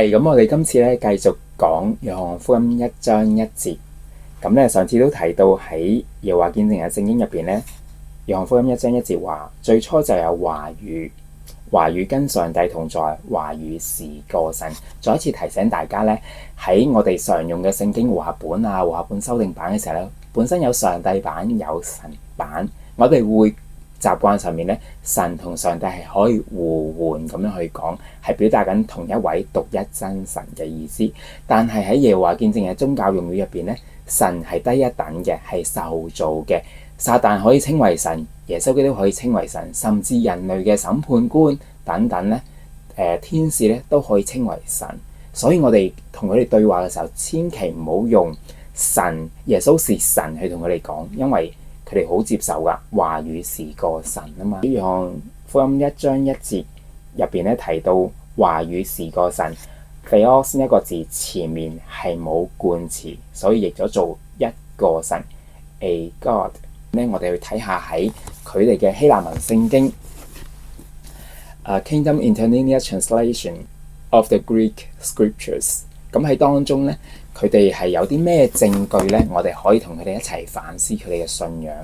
咁我哋今次咧繼續講約翰福音1章1節。咁咧上次都提到喺耶和華見證人聖經入邊咧，約翰福音1章1節話：最初就有話語，話語跟上帝同在，話語是個神。再一次提醒大家咧，喺我哋常用嘅聖經和合本啊、和合本修訂版嘅時候咧，本身有上帝版有神版，我哋會習慣上面咧，神同上帝係可以互換咁樣去講，係表達緊同一位獨一真神嘅意思。但係喺耶和華見證人宗教用語入邊咧，神係低一等嘅，係受造嘅。撒旦可以稱為神，耶穌基督可以稱為神，甚至人類嘅審判官等等咧，天使咧都可以稱為神。所以我哋同佢哋對話嘅時候，千祈唔好用神、耶穌是神去同佢哋講，因為佢哋好接受噶，話語是個神啊嘛。約翰福音1章1節入邊咧提到話語是個神，Theos 一個字前面係冇冠詞，所以譯咗做一個神 ，a God。咧我哋去睇下喺佢哋嘅希臘文聖經，Kingdom Interlinear Translation of the Greek Scriptures。咁喺當中咧，佢哋係有啲咩證據咧？我哋可以同佢哋一齊反思佢哋嘅信仰，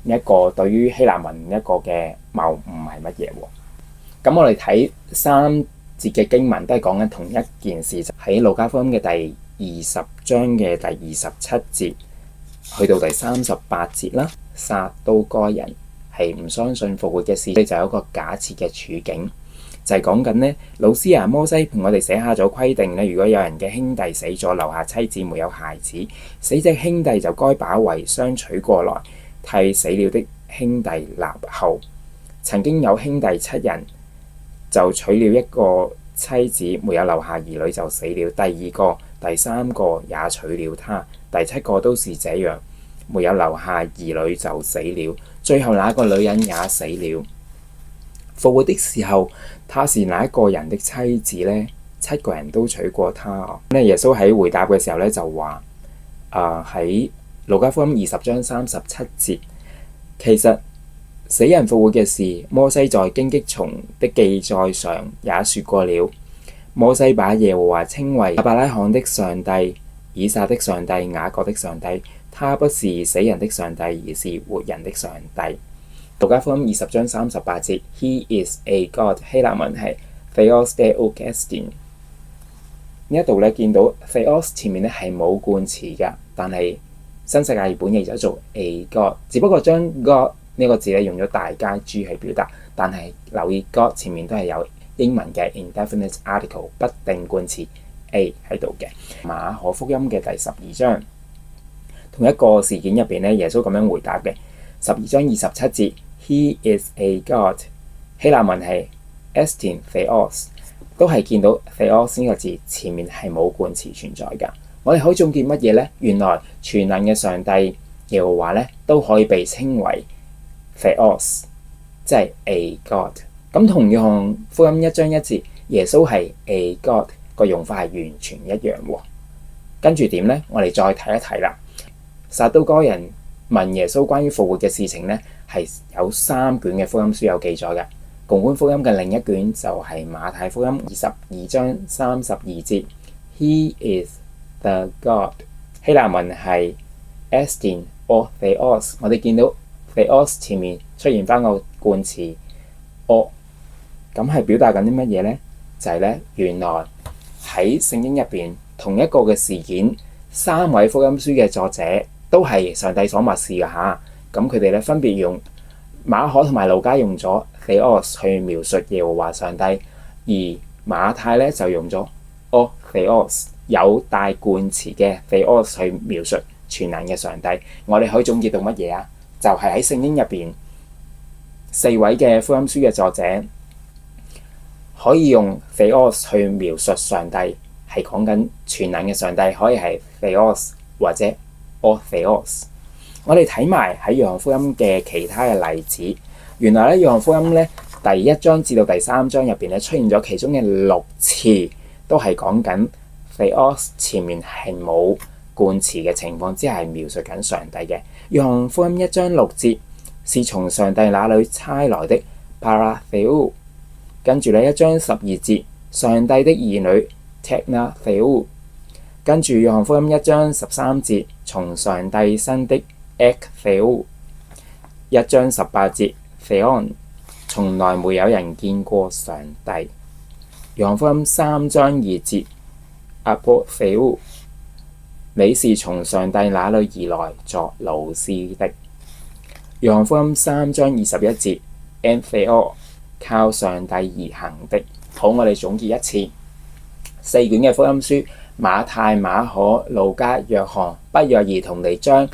一個對於希臘文一個嘅謬誤係乜嘢喎？咁我哋睇3節嘅經文都係講緊同一件事，就喺路加福音嘅第20章嘅第27節去到第38節啦。撒都該人係唔相信復活嘅事，就有一個假設嘅處境。就係講緊呢，老師啊，摩西同我哋寫下咗規定咧，如果有人嘅兄弟死咗，留下妻子沒有孩子，死者兄弟就該把遺孀娶過來，替死了的兄弟立後。曾經有兄弟7人，就娶了一個妻子，沒有留下兒女就死了；第二個、第3個也娶了他，第7個都是這樣，沒有留下兒女就死了。最後那個女人也死了。復活的時候，他是哪一個人的妻子呢？7個人都娶過他。耶穌喺回答嘅時候咧就話：喺路加福音20章37節，其實死人復活嘅事，摩西在荊棘叢的記載上也說過了。摩西把耶和華稱為亞伯拉罕的上帝、以撒的上帝、雅各的上帝，他不是死人的上帝，而是活人的上帝。路加福音20章38節 ，He is a God， 希臘文係 Theos Deo Gestin。呢一度咧見到 Theos 前面咧係冇冠詞㗎，但係新世界譯本譯咗做 a God， 只不過將 God 呢個字咧用咗大階 G 去表達，但係留意 God 前面都係有英文嘅 indefinite article 不定冠詞 a 喺度嘅。馬可福音嘅第12章同一個事件入邊咧，耶穌咁樣回答嘅12章27節。He is a God， 希臘文係 Estin Theos， 都係見到 Theos 呢個字前面係冇冠詞存在㗎。我哋可以總結乜嘢呢？原來全能嘅上帝耶和華咧都可以被稱為 Theos， 即係 a God。咁同約翰福音1章1節耶穌係 a God 個用法係完全一樣喎。跟住點呢？我哋再睇一睇啦。撒都該人問耶穌關於復活嘅事情呢，係有3卷嘅福音書有記載嘅。共觀福音嘅另一卷就係馬太福音22章32節 ，He is the God， 希臘文係 Estin or Theos。我哋見到 Theos 前面出現翻個冠詞 or， 咁係表達緊啲乜嘢呢？就係咧，原來喺聖經入邊同一個嘅事件，3位福音書嘅作者都係上帝所默示嘅嚇。咁佢哋咧分別用馬可同埋路加用咗 Theos 去描述耶和華上帝，而馬太咧就用咗 O Theos 有帶冠詞嘅 Theos 去描述全能嘅上帝。我哋可以總結到乜嘢啊？就係喺聖經入邊4位嘅福音書嘅作者可以用 Theos 去描述上帝，係講緊全能嘅上帝，可以係 Theos 或者 O Theos。我哋睇埋喺約翰福音嘅其他嘅例子，原來咧約翰福音咧第1章至到第3章入邊咧出現咗其中嘅6次，都係講緊 Theos 前面係冇冠詞嘅情況之下係描述緊上帝嘅。約翰福音1章6節是從上帝那裡差來的 Paratheo， 跟住咧1章12節上帝的兒女 Techna Theou。跟住約翰福音1章13節，從上帝生的 Ek Theou。1章18節 Theon， 從來沒有人見過上帝。約翰福音3章2節 Apo Theou， 你是從上帝那裏而來作老師的。約翰福音3章21節 En Theo， 靠上帝而行的。好，我哋總結一次4卷嘅福音書，馬太、馬可、路加、約翰，不約而同地將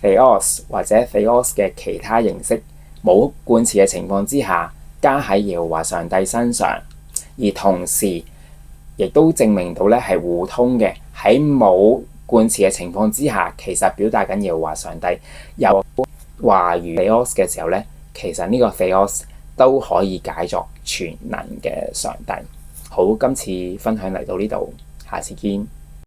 Theos 或者 Theos 嘅其他形式冇冠詞嘅情況之下加喺耶和華上帝身上，而同時亦都證明到咧係互通嘅。喺冇冠詞嘅情況之下，其實表達緊耶和華上帝有話語 Theos 嘅時候咧，其實呢個 Theos 都可以解作全能嘅上帝。好，今次分享嚟到呢度，下次見。